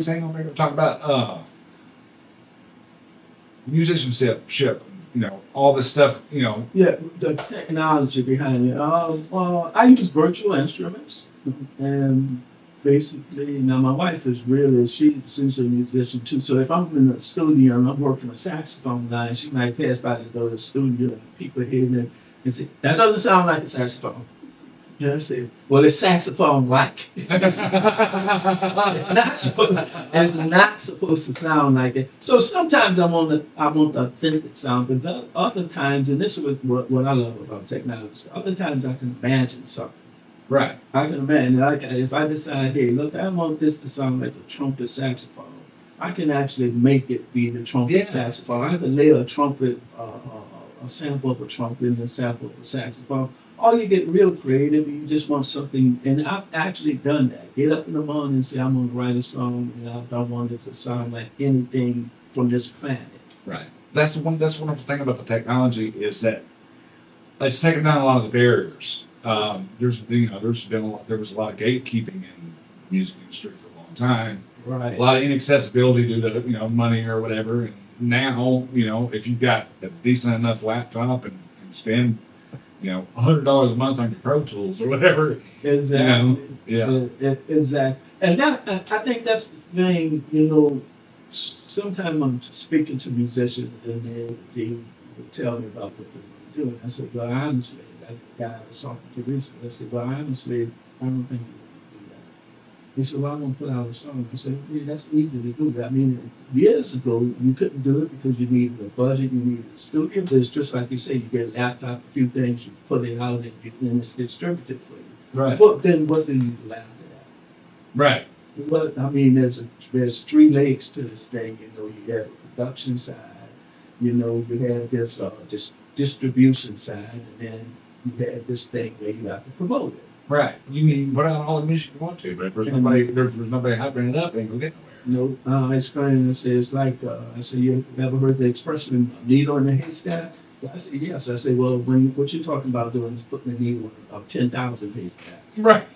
saying on there? We're talking about musicianship, all this stuff, Yeah, the technology behind it. I use virtual instruments, and basically, now my wife is she's a musician too. So if I'm in the studio and I'm working a saxophone line, she might pass by the door of the studio and people hear it and say, "That doesn't sound like a saxophone." Yeah, I say, "Well, it's saxophone-like." It's not supposed to sound like it. So sometimes I want the authentic sound, but other times, and this is what I love about technology. Other times I can imagine something. right. I can imagine, like, if I decide, hey, look, I want this to sound like a trumpet saxophone. I can actually make it be the trumpet Yeah. saxophone. I can lay a trumpet, a sample of a trumpet and a sample of a saxophone. Or you get real creative. You just want something, and I've actually done that. Get up in the morning and say, I'm going to write a song, and I don't want it to sound like anything from this planet. Right. That's the wonderful thing about the technology is that it's taken down a lot of the barriers. There was a lot of gatekeeping in the music industry for a long time. Right. A lot of inaccessibility due to money or whatever. And now if you've got a decent enough laptop and spend $100 a month on your Pro Tools or whatever. Exactly. Yeah. Exactly. And I think that's the thing, sometimes I'm speaking to musicians and they would tell me about what they're doing. I said, well, honestly, that guy I was talking to recently, I said, well, honestly, I don't think you can do that. He said, well, I'm going to put out a song. I said, yeah, that's easy to do. I mean, years ago, you couldn't do it because you needed a budget, you needed a studio. But it's just like you say, you get a laptop, a few things, you put it out, and it's distributed for you. Right. But then what do you laugh at? Right. Well, I mean, there's three legs to this thing. You have a production side, you have this distribution side, and then you have this thing where you have to promote it. Right. You can put out all the music you want to, but if there's nobody hyping it up, it ain't gonna get nowhere. I explained and say it's like I said, you ever heard the expression "needle in a haystack"? I said yes. I said, well, what you're talking about doing is putting a needle in 10,000 haystacks. Right.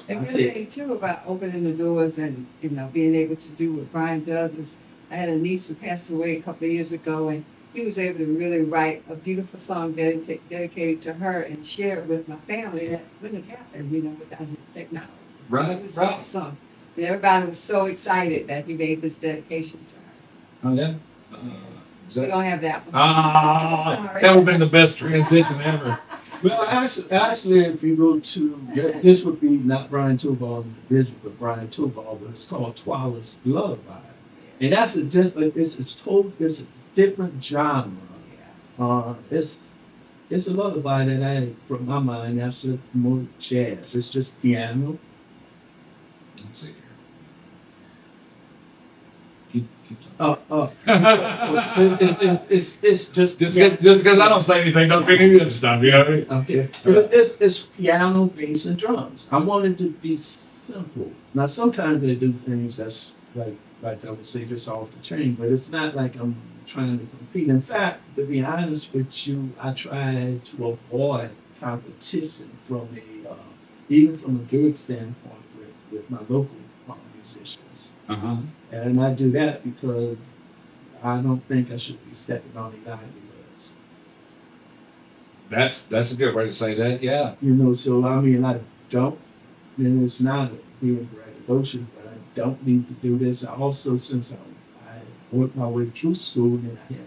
And one thing too about opening the doors and being able to do what Brian does is, I had a niece who passed away a couple of years ago, and he was able to really write a beautiful song dedicated to her and share it with my family. That wouldn't have happened, without his technology. Right, So it was right. awesome. And everybody was so excited that he made this dedication to her. Oh yeah. We don't have that one. That Sorry. would have been the best transition ever. Well, actually, if you go to this would be not Brian Toval individual, but Brian Toval, but it's called Twilight's Lullaby, and that's it's a different genre. It's a lullaby that from my mind, that's more jazz. It's just piano. Let's see here. Keep It's just just because I don't say anything, don't think you stuff. You know what I mean? okay. It's piano, bass, and drums. I want it to be simple. Now, sometimes they do things that's like I would say just off the chain, but it's not like I'm trying to compete. In fact, to be honest with you, I try to avoid competition even from a gig standpoint with my local musicians. Uh-huh. And I do that because I don't think I should be stepping on any legs. That's a good way to say that. Yeah. So I mean, I don't, and it's not being braggadocious, but I don't need to do this. I also, since I worked my way through school, and I have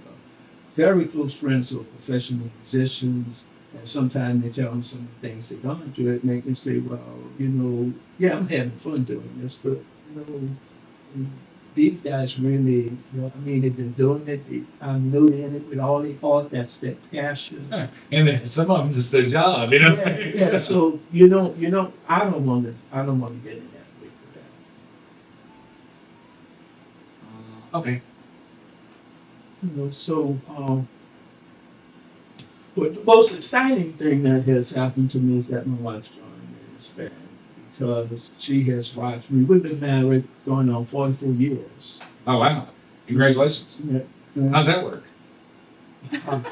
very close friends who are professional musicians, and sometimes they tell me some of the things they're going through. It make me say, well, yeah, I'm having fun doing this, but these guys really, they've been doing it. I know they're in it with all their heart. That's their passion. And then some of them just their job, Yeah. So I don't want to get in that freak with that. Okay. But the most exciting thing that has happened to me is that my wife's joined me in this band because she has watched me. We've been married going on 44 years. Oh wow! Congratulations. Yeah. How's that work?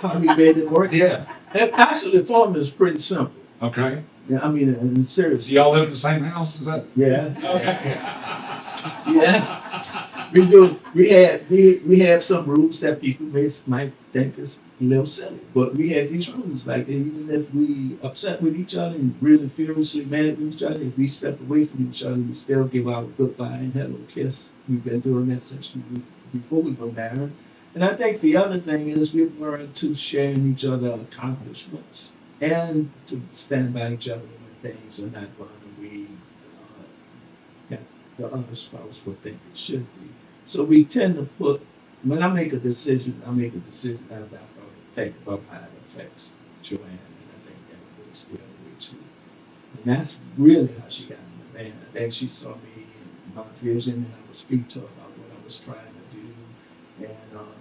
How we made it work? Yeah. And actually, the formula is pretty simple. Okay. Yeah, I mean, in So seriously. y'all live in the same house? Is that? Yeah. Okay. Yeah, we do. We have some rules that people might think is a little silly, but we have these rules. Like even if we upset with each other and really furiously mad with each other, if we step away from each other, we still give our goodbye and hello kiss. We've been doing that since before we were married. And I think the other thing is we've learned to share in each other's accomplishments and to stand by each other when things are not going the way that the other spouse would think it should be. So we tend to put, when I make a decision after I think about how it affects Joanne, and I think that works the other way too. And that's really how she got in the band. I think she saw me in my vision, and I would speak to her about what I was trying to do. And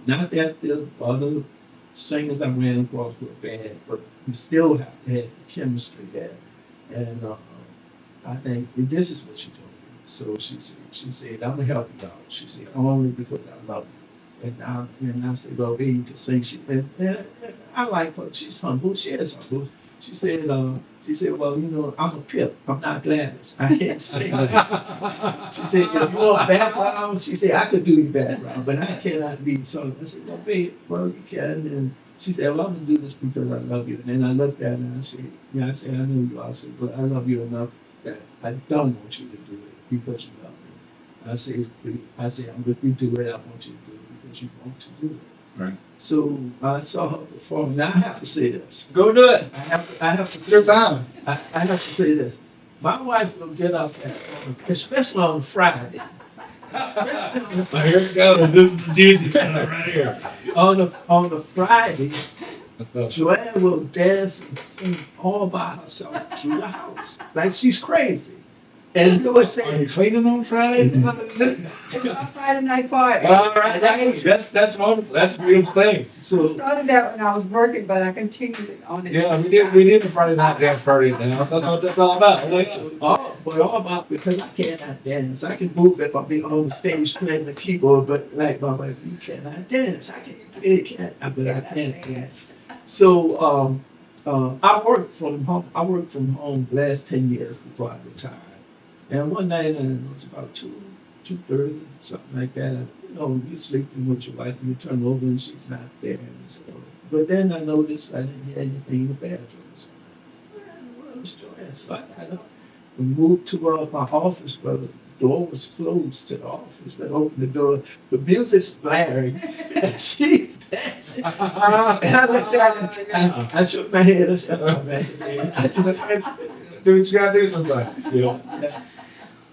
not that the other singers I ran across were bad, but we still had the chemistry there. And I think this is what she told me. So she said, I'm gonna help you out. She said, only because I love you. And I said, well, then you can sing. And I like her. She's humble. She is humble. She said, well, you know, I'm a pimp. I'm not Gladys. I can't sing. She said, if you want background, she said, I could do the background, but I cannot be sung. I said, well, babe, well, you can. And she said, well, I'm going to do this because I love you. And then I looked at her and I said, yeah, I know you are. I said, but I love you enough that I don't want you to do it because you love me. I said, if you do it, I want you to do it because you want to do it. Right. So I saw her perform. Now I have to say this. Go do it. I have to It's say your this. time. I have to say this. My wife will get up especially on Friday. Well, here we go. This is the juicy stuff right here. On the Friday, Joanne will dance and sing all by herself through the house. Like she's crazy. And you were Are saying, you cleaning on Fridays? It's our Friday night party. All right, that's wonderful. That's a beautiful thing. so Started out when I was working, but I continued it on it. Yeah, we did the Friday night dance party at the house. I know what that's all about. all about because I cannot dance. I can move if I'm on the stage playing the keyboard, but like my wife, you cannot dance. But I can't dance. So I worked from home the last 10 years before I retired. And one night, it was about 2:30, something like that. You know, you're sleeping with your wife and you turn over and she's not there. And so, but then I noticed I didn't hear anything in the bathroom. So, where was Joanne? So I got up and moved to my office, but the door was closed to the office. But I opened the door, the music's blaring, and she's dancing. And I looked at her, and I shook my head. I said, oh man, I just Do what you gotta do sometimes. You know?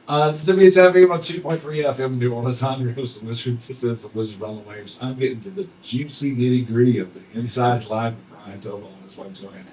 It's WHIV on 2.3 FM New Orleans. I'm your host, and this is the Blizzard on the Waves. I'm getting to the juicy nitty gritty of the inside life of Brian Toval and his wife Joanne.